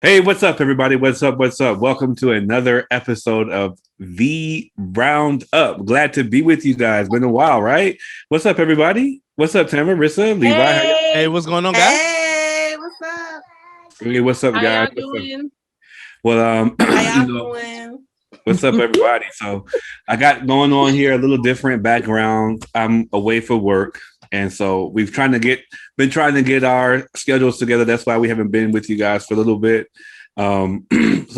Hey, what's up, everybody? What's up? What's up? Welcome to another episode of The Roundup. Glad to be with you guys. Been a while, right? What's up, everybody? What's up, Tamara, Rissa, Levi? Hey, what's going on, guys? Hey, what's up? Hey, what's up, How guys? y'all doing? Well, How you y'all know, doing? what's up, everybody? So, I got going on here a little different background. I'm away for work, and so we've been trying to get our schedules together. That's why we haven't been with you guys for a little bit. So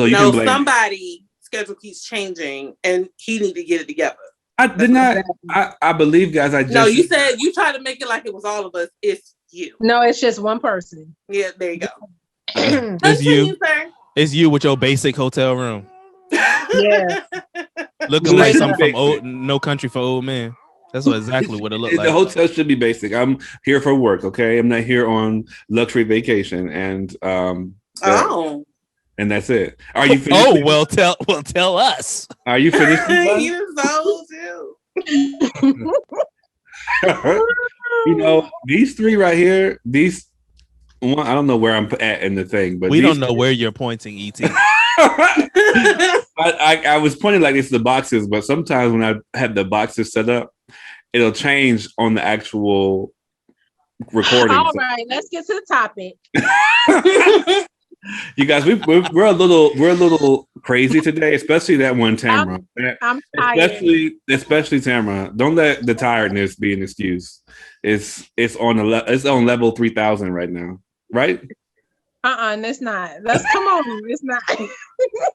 you can blame somebody schedule keeps changing, and he need to get it together. I did not. I believe, guys. No, you said you tried to make it like it was all of us. It's you. No, it's just one person. Yeah, there you go. It's you, sir. It's you with your basic hotel room. Yeah. Looking like something from No Country for Old Men. That's exactly what it looked like. The hotel should be basic. I'm here for work, okay? I'm not here on luxury vacation, and and that's it. Are you finished? Oh, well, tell us. Are you finished? You're so too. You know, these three right here, these one, I don't know where I'm at in the thing, but we don't know where you're pointing, ET. I was pointing like it's the boxes, but sometimes when I have the boxes set up, it'll change on the actual recording. All right, let's get to the topic. You guys, we're a little crazy today, especially that one Tamara. I'm tired. Especially Tamara. Don't let the tiredness be an excuse. It's on level 3000 right now, right? It's not. Come on. It's not.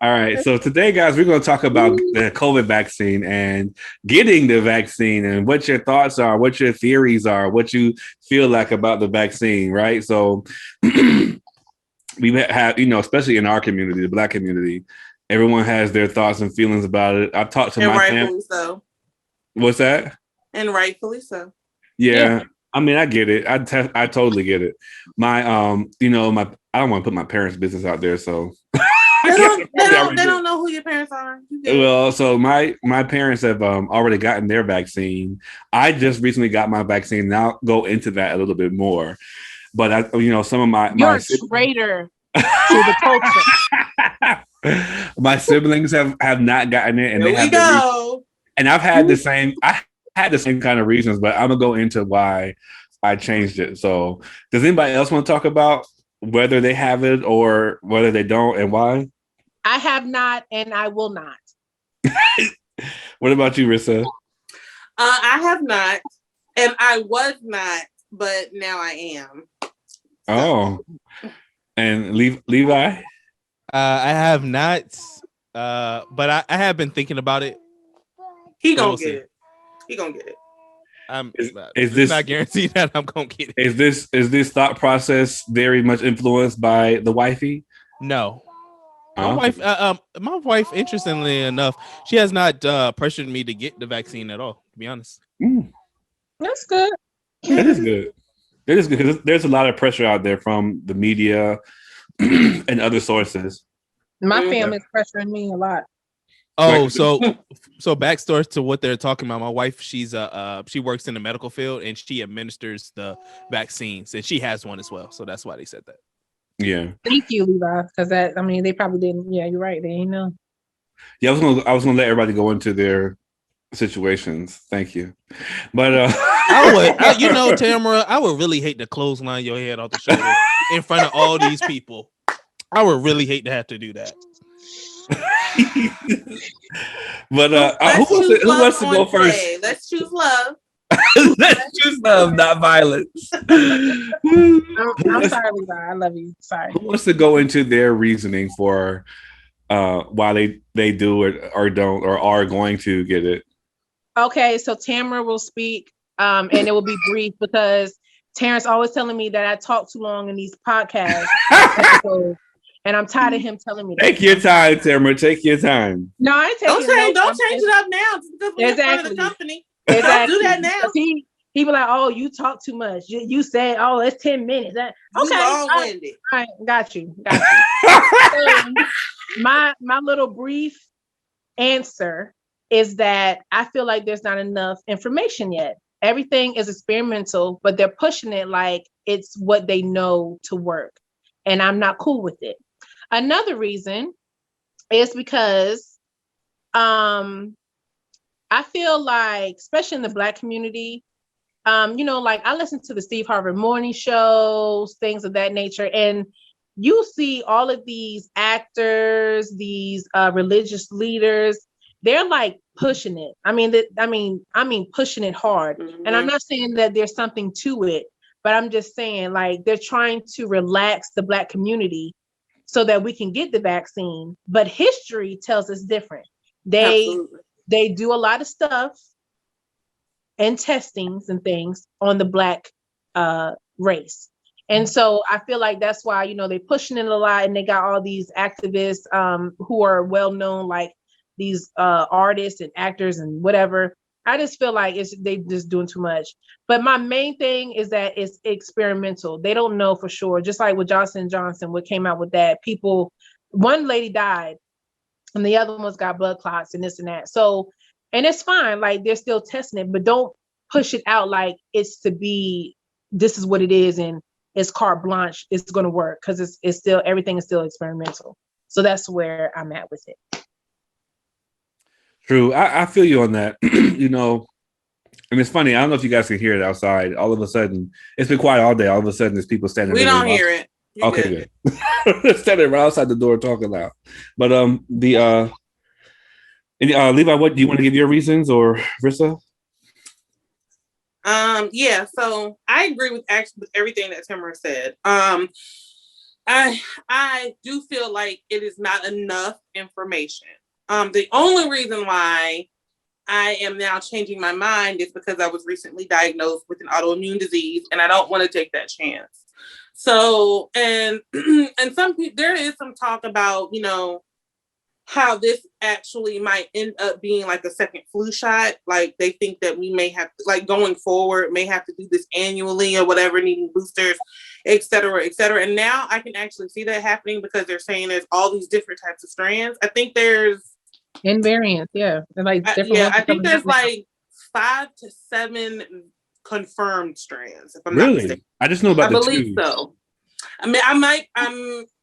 All right. So today, guys, we're going to talk about the COVID vaccine and getting the vaccine and what your thoughts are, what your theories are, what you feel like about the vaccine, right? So we have, especially in our community, the Black community, everyone has their thoughts and feelings about it. I've talked to my family. So. What's that? And rightfully so. Yeah. I mean, I get it. I totally get it. My, I don't want to put my parents' business out there, so they don't know who your parents are. Well, so my parents have already gotten their vaccine. I just recently got my vaccine, and I'll go into that a little bit more. But some of you're a traitor to the culture. My siblings have not gotten it, and Here they have go. And I've had the same. I had the same kind of reasons, but I'm gonna go into why I changed it. So, does anybody else want to talk about whether they have it or whether they don't, and why? I have not, and I will not. What about you, Rissa? I have not, and I was not, but now I am. Oh, and Levi? I have not, but I have been thinking about it. He gonna get it. Is this not guaranteed that I'm gonna get it? Is this thought process very much influenced by the wifey? No. My wife, interestingly enough, she has not pressured me to get the vaccine at all, to be honest. That's good. That is good. It is good because there's a lot of pressure out there from the media and other sources. My family's pressuring me a lot. Oh, so backstory to what they're talking about. My wife, she works in the medical field and she administers the vaccines, and she has one as well. So that's why they said that. Yeah. Thank you, Levi, because they probably didn't. Yeah, you're right. They ain't know. Yeah, I was gonna let everybody go into their situations. Thank you, but Tamara, I would really hate to clothesline your head off the shoulder in front of all these people. I would really hate to have to do that. But who wants to go first? Today. Let's choose love. Let's choose love, not violence. I'm sorry, Levi. I love you. Sorry. Who wants to go into their reasoning for why they do it or don't or are going to get it? Okay, so Tamara will speak, and it will be brief because Terrence always telling me that I talk too long in these podcasts. And I'm tired of him telling me that. Take your time, Tamara. Take your time. No, I ain't taking Don't change it up now just because we're in front of the company. Exactly. Don't do that now. He be like, oh, you talk too much. You said, oh, it's 10 minutes. Okay. Long-winded. All right, got you. So, my little brief answer is that I feel like there's not enough information yet. Everything is experimental, but they're pushing it like it's what they know to work. And I'm not cool with it. Another reason is because I feel like, especially in the Black community, like I listen to the Steve Harvey morning shows, things of that nature, and you see all of these actors, these religious leaders, they're like pushing it. Pushing it hard. Mm-hmm. And I'm not saying that there's something to it, but I'm just saying like they're trying to relax the Black community so that we can get the vaccine. But history tells us different. They do a lot of stuff and testings and things on the Black race. And so I feel like that's why, they're pushing it a lot, and they got all these activists who are well known, like these artists and actors and whatever. I just feel like they just doing too much. But my main thing is that it's experimental. They don't know for sure. Just like with Johnson & Johnson, what came out with that, one lady died and the other ones got blood clots and this and that. So, and it's fine. Like they're still testing it, but don't push it out like this is what it is. And it's carte blanche. It's going to work because it's still, everything is still experimental. So that's where I'm at with it. True. I feel you on that. And it's funny. I don't know if you guys can hear it outside. All of a sudden, it's been quiet all day. All of a sudden, there's people standing. We don't hear it. Okay, good. Standing right outside the door talking loud. But Levi, what do you want to give your reasons, or Rissa? Yeah. So I agree with everything that Tamara said. I do feel like it is not enough information. The only reason why I am now changing my mind is because I was recently diagnosed with an autoimmune disease, and I don't want to take that chance. So, and some people, there is some talk about, how this actually might end up being like a second flu shot. Like they think that we may have to, like going forward, may have to do this annually or whatever, needing boosters, et cetera, et cetera. And now I can actually see that happening because they're saying there's all these different types of strands. I think there's invariants, yeah. Like I think there's like 5 to 7 confirmed strands. If I'm really? Not mistaken. I just know about I believe so. I mean,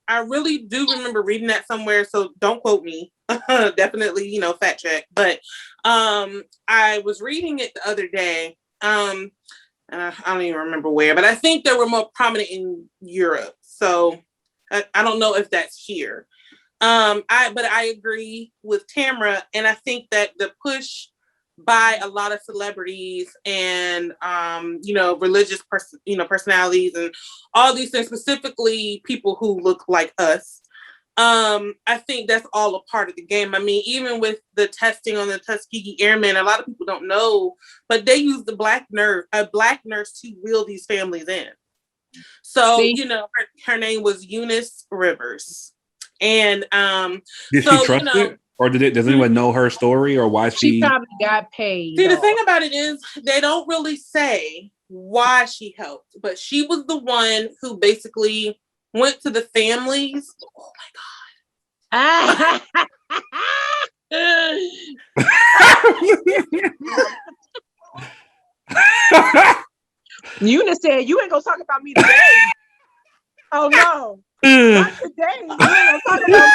I really do remember reading that somewhere, so don't quote me. Definitely, fact check. But I was reading it the other day. And I don't even remember where, but I think they were more prominent in Europe. So I don't know if that's here. But I agree with Tamara, and I think that the push by a lot of celebrities and religious personalities and all these things, specifically people who look like us, I think that's all a part of the game. I mean, even with the testing on the Tuskegee Airmen, a lot of people don't know, but they used a black nurse to wheel these families in. So her name was Eunice Rivers. And did she trust it, or does anyone know her story, or why she probably got paid? See, the thing about it is they don't really say why she helped, but she was the one who basically went to the families. Oh my God. Eunice said, "You ain't gonna talk about me today." Oh no. Not today. You ain't gonna talk about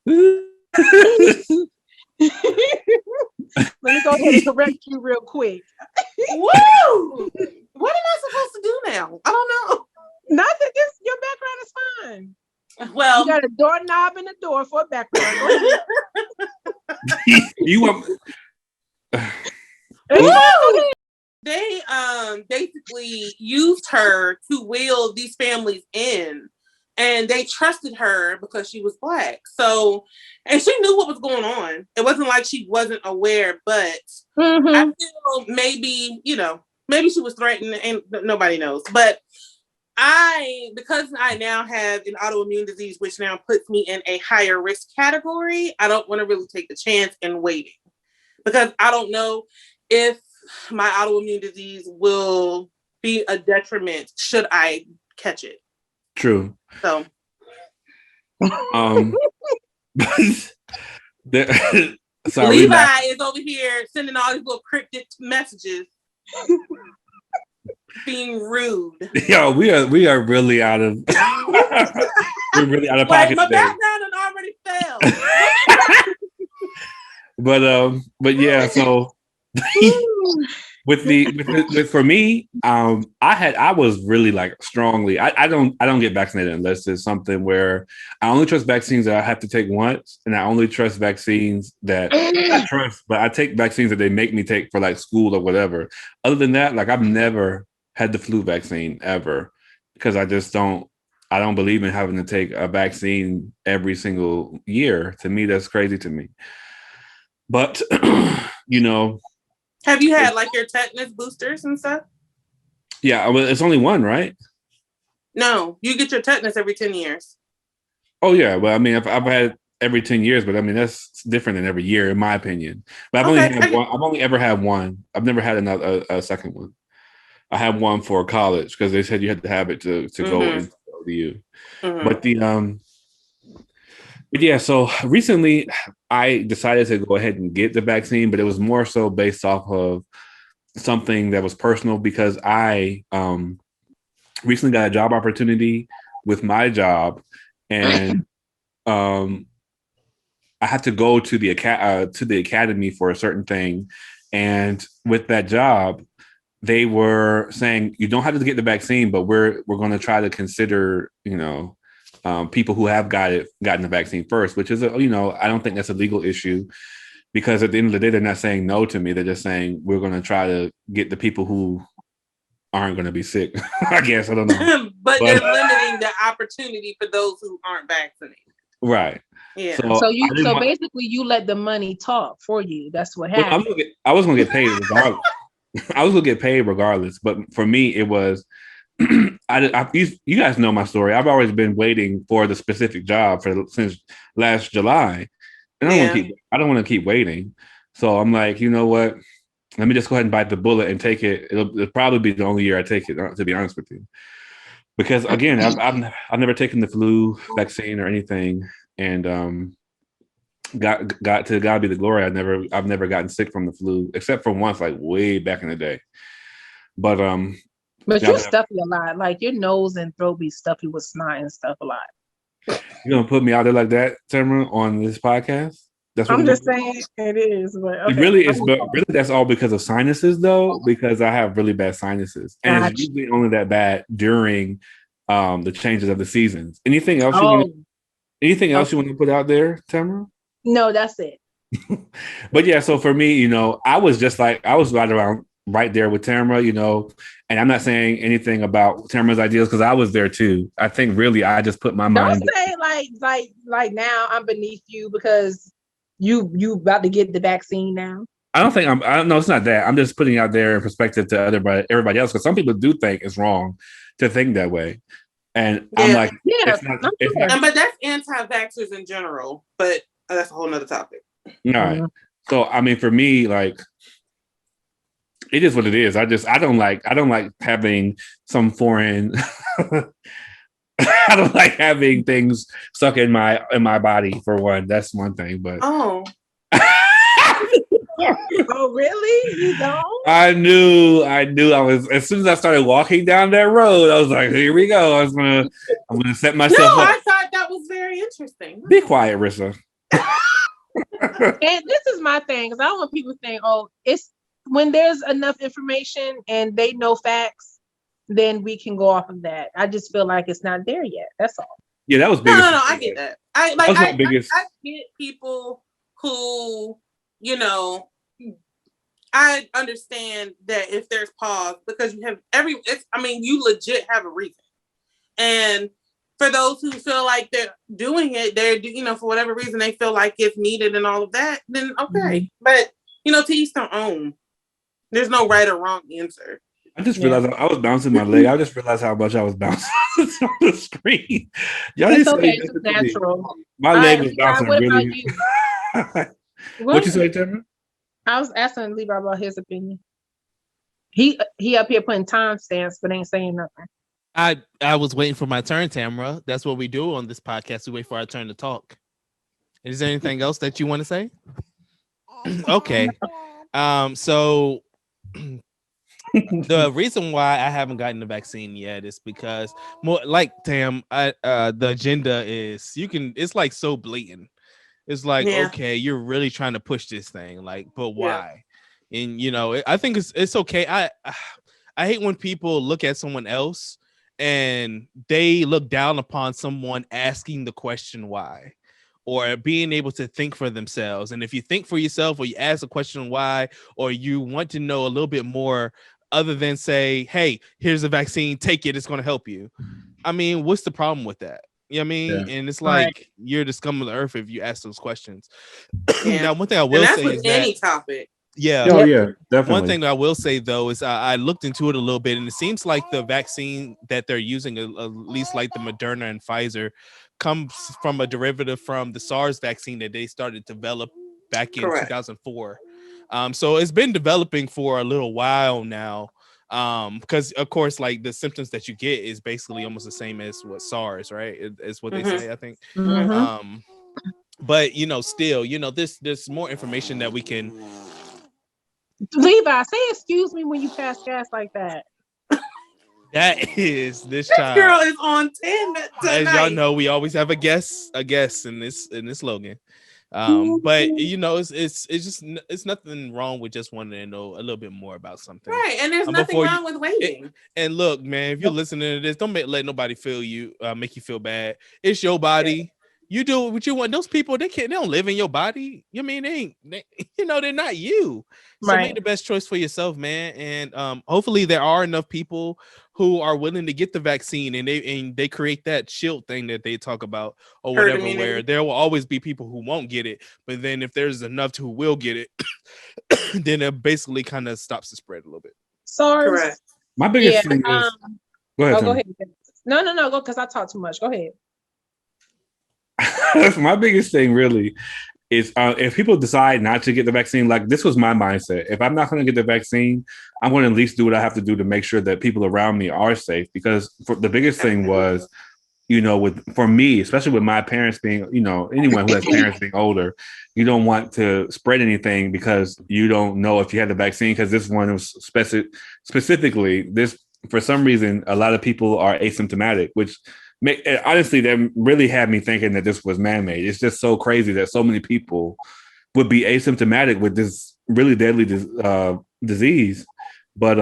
me. Let me go ahead and correct you real quick. Woo! What am I supposed to do now? I don't know. Nothing. Your background is fine. Well, you got a doorknob and a door for a background. You want? They basically used her to wheel these families in, and they trusted her because she was Black. So, and she knew what was going on. It wasn't like she wasn't aware, but I feel maybe she was threatened, and nobody knows. But because I now have an autoimmune disease, which now puts me in a higher risk category, I don't want to really take the chance in waiting, because I don't know if my autoimmune disease will be a detriment should I catch it. True. So, sorry, Levi is over here sending all these little cryptic messages, being rude. Yo, we are really out of. we're really out of Like pocket my today. background had already failed. But yeah, so with for me, I was really like strongly. I don't get vaccinated unless it's something where I only trust vaccines that I have to take once, and I only trust vaccines that I trust, but I take vaccines that they make me take for like school or whatever. Other than that, like I've never had the flu vaccine ever because I just don't. I don't believe in having to take a vaccine every single year. To me, that's crazy to me. But you know, Have you had like your tetanus boosters and stuff? yeah, well, it's only one, right? No, you get your tetanus every 10 years. Oh yeah, well, I mean, I've had every 10 years, but I mean that's different than every year, in my opinion. But I've only had one. I've only ever had one. I've never had another a second one. I had one for college because they said you had to have it to go into ODU. But but yeah, so recently I decided to go ahead and get the vaccine, but it was more so based off of something that was personal because I recently got a job opportunity with my job, and I had to go to the academy for a certain thing, and with that job, they were saying you don't have to get the vaccine, but we're going to try to consider people who have gotten the vaccine first, which is I don't think that's a legal issue because at the end of the day, they're not saying no to me. They're just saying we're going to try to get the people who aren't going to be sick. I guess I don't know, but they're limiting the opportunity for those who aren't vaccinated. Right. Yeah. So basically, you let the money talk for you. That's what happened. I was going to get paid regardless. I was going to get paid regardless, but for me, it was. You guys know my story. I've always been waiting for the specific job since last July, and I don't want to keep waiting. So I'm like, you know what? Let me just go ahead and bite the bullet and take it. It'll probably be the only year I take it, to be honest with you. Because again, I've never taken the flu vaccine or anything, and God be the glory. I've never gotten sick from the flu except for once, like way back in the day. But you're stuffy a lot. Like your nose and throat be stuffy with snot and stuff a lot. You're gonna put me out there like that, Tamara, on this podcast? That's what I'm just saying it is, but okay. It really is, but really that's all because of sinuses, though, because I have really bad sinuses, and it's usually only that bad during the changes of the seasons. Anything else you want to put out there, Tamara? No, that's it. But yeah, so for me, I was right there with Tamara, and I'm not saying anything about Tamara's ideas because I was there too. I think really I just put my mind. Don't say like now I'm beneath you because you about to get the vaccine now. I don't know. It's not that. I'm just putting out there in perspective to everybody else because some people do think it's wrong to think that way, and I'm like, it's not. But that's anti-vaxxers in general. But that's a whole nother topic. All right. So I mean, for me, like, it is what it is. I don't like having some foreign. I don't like having things stuck in my body for one. That's one thing, but oh really? You don't? I knew I was as soon as I started walking down that road, I was like, here we go. I'm gonna set myself up. I thought that was very interesting. Be quiet, Rissa. And this is my thing, because I don't want people to think, it's when there's enough information and they know facts, then we can go off of that. I just feel like it's not there yet. That's all. Yeah, that was big. No, I get that. I get people who, I understand that if there's pause because you have you legit have a reason. And for those who feel like they're doing it, for whatever reason they feel like it's needed and all of that, then okay. But to each their own. There's no right or wrong answer. I just realized I was bouncing my leg. I just realized how much I was bouncing on the screen. It's okay. It's natural. My leg was bouncing really. What you say, Tamara? I was asking Levi about his opinion. He up here putting timestamps, but ain't saying nothing. I was waiting for my turn, Tamara. That's what we do on this podcast. We wait for our turn to talk. Is there anything else that you want to say? Okay. So The reason why I haven't gotten the vaccine yet is because more like Tam, the agenda is it's like so blatant. It's like, Yeah. okay, you're really trying to push this thing, like, but Yeah. why? And I think it's okay. I hate when people look at someone else and they look down upon someone asking the question why, or being able to think for themselves. And if you think for yourself, or you ask a question why, or you want to know a little bit more, other than say, hey, here's a vaccine, take it, it's going to help you. I mean, what's the problem with that? You know what I mean? Yeah. And it's Right. like you're the scum of the earth if you ask those questions. Yeah. Now, one thing I And will that's say with is any that, topic. yeah, Oh yeah, one definitely. thing that I will say though is I looked into it a little bit, and it seems like the vaccine that they're using, at least like the Moderna and Pfizer, comes from a derivative from the SARS vaccine that they started to develop back in Correct. 2004. So it's been developing for a little while now. Because of course, like the symptoms that you get is basically almost the same as what SARS, right? Is what they say, I think. Mhm. But still, there's more information that we can. Levi, say excuse me when you pass gas like that. That is this This girl child. is on 10 As y'all tonight. know, we always have a guest in this slogan. But it's just it's nothing wrong with just wanting to know a little bit more about something. Right. And there's nothing Before wrong with waiting. and look, man, if you're listening to this, don't let nobody feel you, make you feel bad. It's your body. You do what you want. Those people, they don't live in your body. You mean they're not you. So Right. make the best choice for yourself, man. And hopefully there are enough people who are willing to get the vaccine, and they create that shield thing that they talk about or Herd whatever, immunity. where there will always be people who won't get it. But then if there's enough who will get it, then it basically kind of stops the spread a little bit. SARS. Correct. My biggest thing is go ahead. Go ahead. No, go, because I talk too much. Go ahead. My biggest thing really is if people decide not to get the vaccine, like this was my mindset. If I'm not going to get the vaccine, I'm going to at least do what I have to do to make sure that people around me are safe. Because the biggest thing was, for me, especially with my parents being, anyone who has parents being older, you don't want to spread anything because you don't know if you had the vaccine. Because this one was specifically this, for some reason, a lot of people are asymptomatic, which honestly, that really had me thinking that this was man-made. It's just so crazy that so many people would be asymptomatic with this really deadly disease. But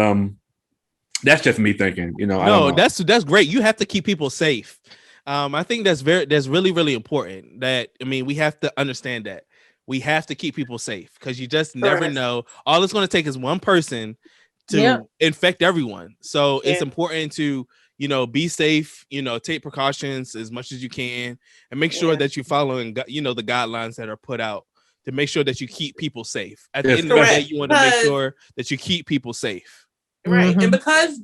that's just me thinking. I don't know. That's great. You have to keep people safe. I think that's really, really important. That we have to understand that we have to keep people safe, because you just never know. All it's going to take is one person to infect everyone. So it's important to be safe, take precautions as much as you can, and make sure that you're following, the guidelines that are put out to make sure that you keep people safe. At the end of the day, you want to make sure that you keep people safe. Right. And because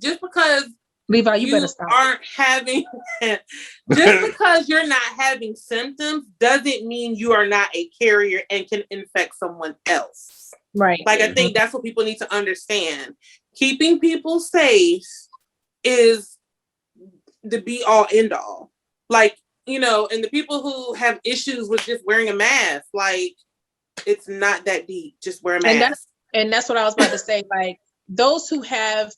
Levi, you better stop. Aren't having just because you're not having symptoms doesn't mean you are not a carrier and can infect someone else. Right. Like, I think that's what people need to understand. Keeping people safe is the be all end all. Like, and the people who have issues with just wearing a mask, like, it's not that deep. Just wear a mask. And that's what I was about to say. Like, those who have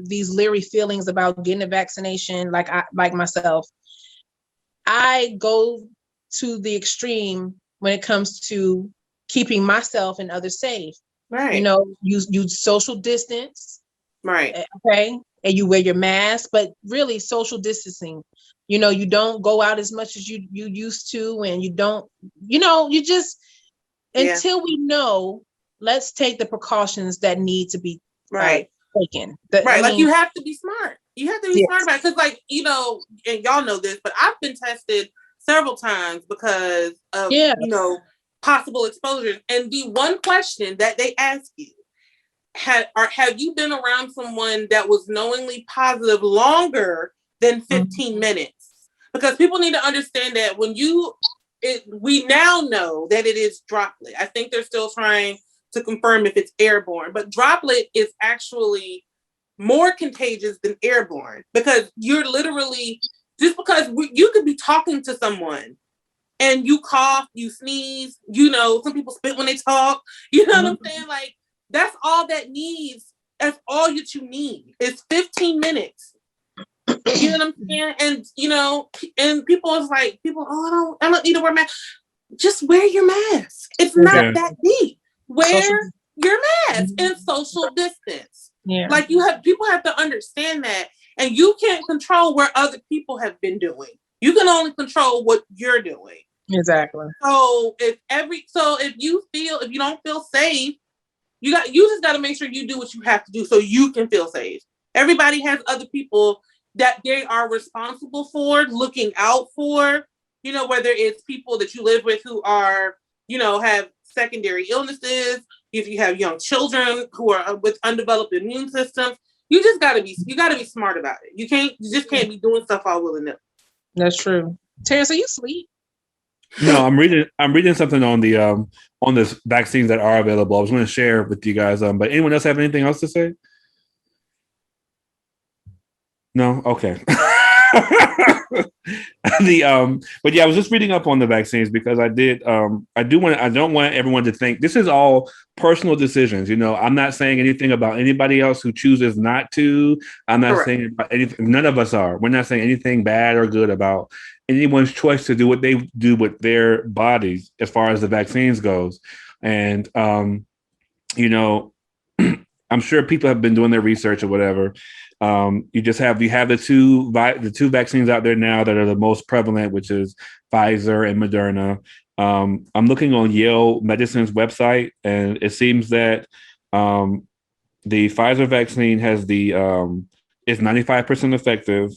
these leery feelings about getting a vaccination, like myself, I go to the extreme when it comes to keeping myself and others safe. Right. You social distance. Right. Okay. And you wear your mask, but really social distancing. You don't go out as much as you used to, and you don't, you just, until we know, let's take the precautions that need to be taken. Like, you have to be smart. You have to be smart about it. Because, like, and y'all know this, but I've been tested several times because of, possible exposures. And the one question that they ask you, have you been around someone that was knowingly positive longer than 15 minutes? Because people need to understand that we now know that it is droplet. I think they're still trying to confirm if it's airborne, but droplet is actually more contagious than airborne, because you're literally, just because you could be talking to someone and you cough, you sneeze, some people spit when they talk, what I'm saying? Like, that's all that needs That's all that you need. It's 15 minutes. You know what I'm saying? And you know, and people, oh, I don't need to wear mask. Just wear your mask. It's not that deep. Wear your mask and social distance. Yeah. Like people have to understand that. And you can't control where other people have been doing. You can only control what you're doing. Exactly. So if you don't feel safe, you just got to make sure you do what you have to do so you can feel safe. Everybody has other people that they are responsible for, looking out for, you know, whether it's people that you live with who are, you know, have secondary illnesses, if you have young children who are with undeveloped immune systems, you gotta be smart about it. You just can't be doing stuff all willy-nilly. That's true. Terrence, are you asleep? No, I'm reading something on the vaccines that are available. I was going to share with you guys. But anyone else have anything else to say? No? Okay. But yeah, I was just reading up on the vaccines because I don't want everyone to think this is all personal decisions. You know, I'm not saying anything about anybody else who chooses not to. I'm not saying about anything. None of us are. We're not saying anything bad or good about anyone's choice to do what they do with their bodies as far as the vaccines goes. And you know, I'm sure people have been doing their research or whatever. You have the two vaccines out there now that are the most prevalent, which is Pfizer and Moderna. I'm looking on Yale Medicine's website, and it seems that the Pfizer vaccine has is 95% effective,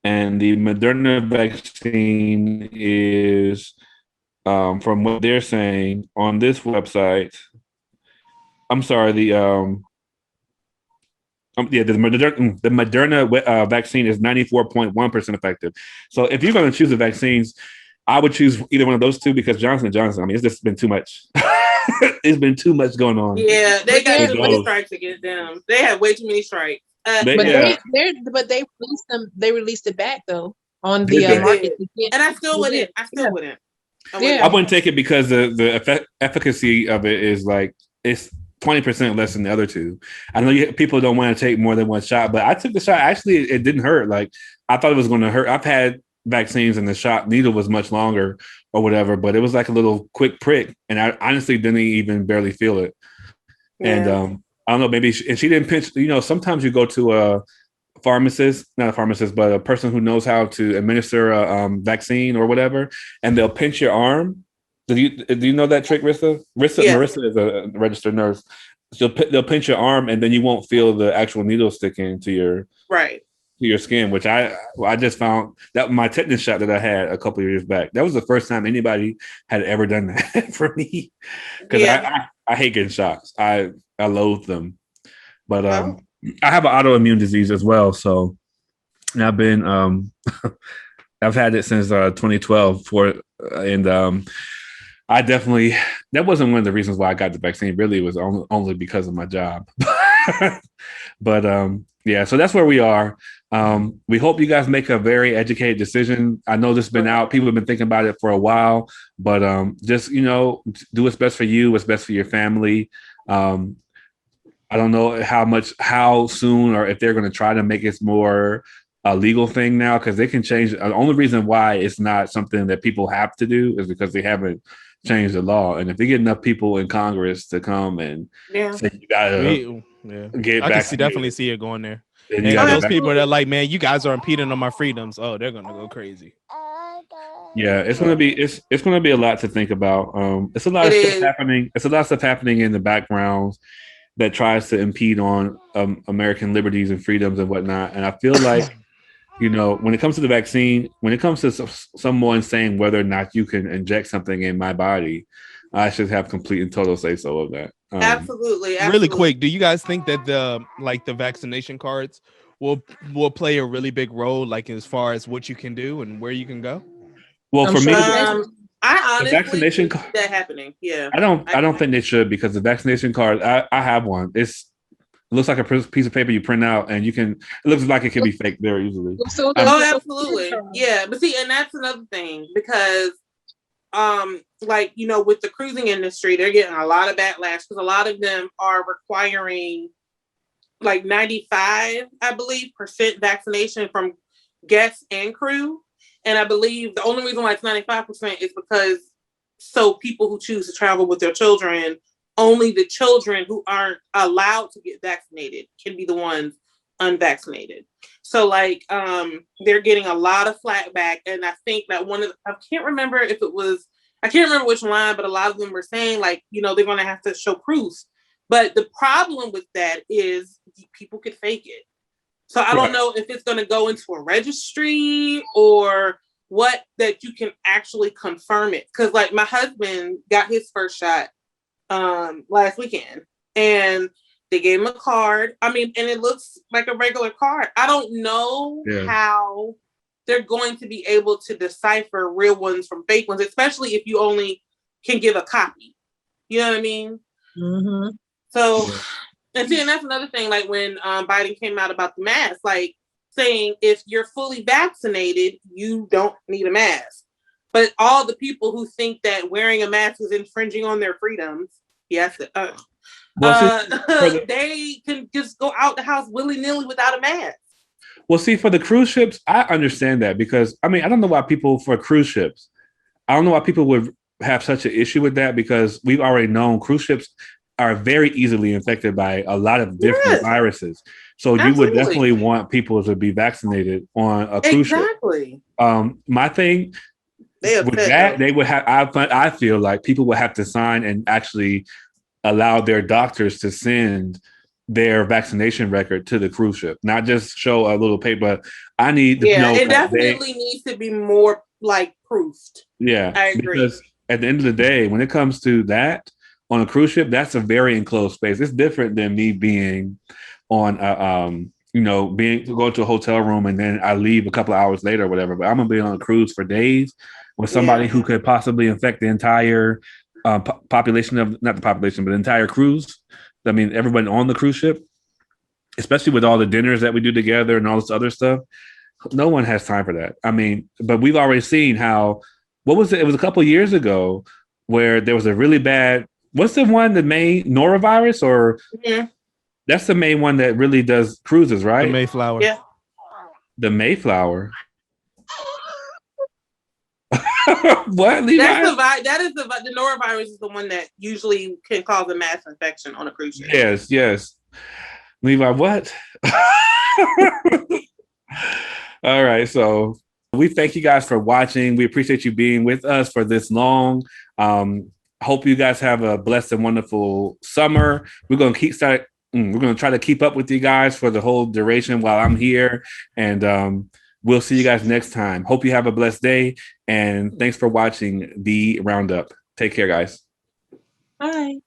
and the Moderna vaccine is, from what they're saying on this website. I'm sorry, the Moderna vaccine is 94.1% effective. So if you're going to choose the vaccines, I would choose either one of those two because Johnson & Johnson, I mean, it's just been too much. It's been too much going on. Yeah, they got too many strikes against them. They have way too many strikes. They released them. They released it back though on the market, and I still wouldn't. I wouldn't take it because the efficacy of it is like it's 20% less than the other two. I know people don't want to take more than one shot, but I took the shot. Actually, it didn't hurt. Like I thought it was going to hurt. I've had vaccines and the shot needle was much longer or whatever, but it was like a little quick prick, and I honestly didn't even barely feel it. Yeah. And I don't know, maybe she didn't pinch. You know, sometimes you go to a pharmacist, not a pharmacist, but a person who knows how to administer a vaccine or whatever, and they'll pinch your arm. Do you know that trick, Rissa? Marissa is a registered nurse. So they'll pinch your arm, and then you won't feel the actual needle sticking to your skin. Which I just found that my tetanus shot that I had a couple of years back. That was the first time anybody had ever done that for me. Because I hate getting shots. I loathe them. But I have an autoimmune disease as well, so I've been I've had it since 2012 and I definitely, that wasn't one of the reasons why I got the vaccine. Really, it was only because of my job. But yeah, so that's where we are. We hope you guys make a very educated decision. I know this has been out. People have been thinking about it for a while, but just, you know, do what's best for you, what's best for your family. I don't know how soon, or if they're going to try to make it more a legal thing now, because they can change. The only reason why it's not something that people have to do is because they haven't changed the law. And if they get enough people in Congress to come and say you gotta get back, definitely see it going there. And those people that are like, man, you guys are impeding on my freedoms. Oh, they're gonna go crazy. Yeah, it's gonna be a lot to think about. It's a lot of stuff happening. It's a lot of stuff happening in the background that tries to impede on American liberties and freedoms and whatnot. And I feel like, you know, when it comes to the vaccine, when it comes to someone saying whether or not you can inject something in my body, I should have complete and total say so of that. Absolutely. Really quick, do you guys think that the vaccination cards will play a really big role, like as far as what you can do and where you can go? Well, for me, I honestly vaccination see that happening. Yeah, I don't think they should, because the vaccination card, I have one. It looks like a piece of paper you print out, and it looks like it can be faked very easily. Absolutely. Yeah. But see, and that's another thing, because like, you know, with the cruising industry, they're getting a lot of backlash because a lot of them are requiring like 95, I believe, percent vaccination from guests and crew. And I believe the only reason why it's 95% is because so people who choose to travel with their children, only the children who aren't allowed to get vaccinated can be the ones unvaccinated. So like they're getting a lot of flack back. And I think that I can't remember which line, but a lot of them were saying like, you know, they're going to have to show proof. But the problem with that is people could fake it. So I don't know if it's going to go into a registry or what, that you can actually confirm it. Because like my husband got his first shot last weekend and they gave him a card. I mean, and it looks like a regular card. I don't know how they're going to be able to decipher real ones from fake ones, especially if you only can give a copy. You know what I mean? Mm-hmm. So, and then that's another thing, like when Biden came out about the mask, like saying if you're fully vaccinated, you don't need a mask. But all the people who think that wearing a mask is infringing on their freedoms, yes, they can just go out the house willy-nilly without a mask. Well, see, for the cruise ships, I understand that because, I mean, I don't know why people for cruise ships, I don't know why people would have such an issue with that because we've already known cruise ships are very easily infected by a lot of different viruses. So you would definitely want people to be vaccinated on a cruise ship. My thing with that, they would have, I feel like people would have to sign and actually allow their doctors to send their vaccination record to the cruise ship, not just show a little paper. I need to know. It definitely needs to be more like proofed. Yeah, I agree. Because at the end of the day, when it comes to that on a cruise ship, that's a very enclosed space. It's different than me being on going to a hotel room and then I leave a couple of hours later or whatever. But I'm gonna be on a cruise for days with somebody who could possibly infect the entire population of, not the population, but the entire cruise. I mean, everybody on the cruise ship, especially with all the dinners that we do together and all this other stuff. No one has time for that. I mean, but we've already seen how, what was it? It was a couple of years ago where there was a really bad, what's the one, the main norovirus or that's the main one that really does cruises, right? The Mayflower. Yeah. The Mayflower. What? Levi? The norovirus is the one that usually can cause a mass infection on a cruise ship. Yes. Levi, what? All right. So we thank you guys for watching. We appreciate you being with us for this long. Hope you guys have a blessed and wonderful summer. We're going to try to keep up with you guys for the whole duration while I'm here. And we'll see you guys next time. Hope you have a blessed day. And thanks for watching the Roundup. Take care, guys. Bye.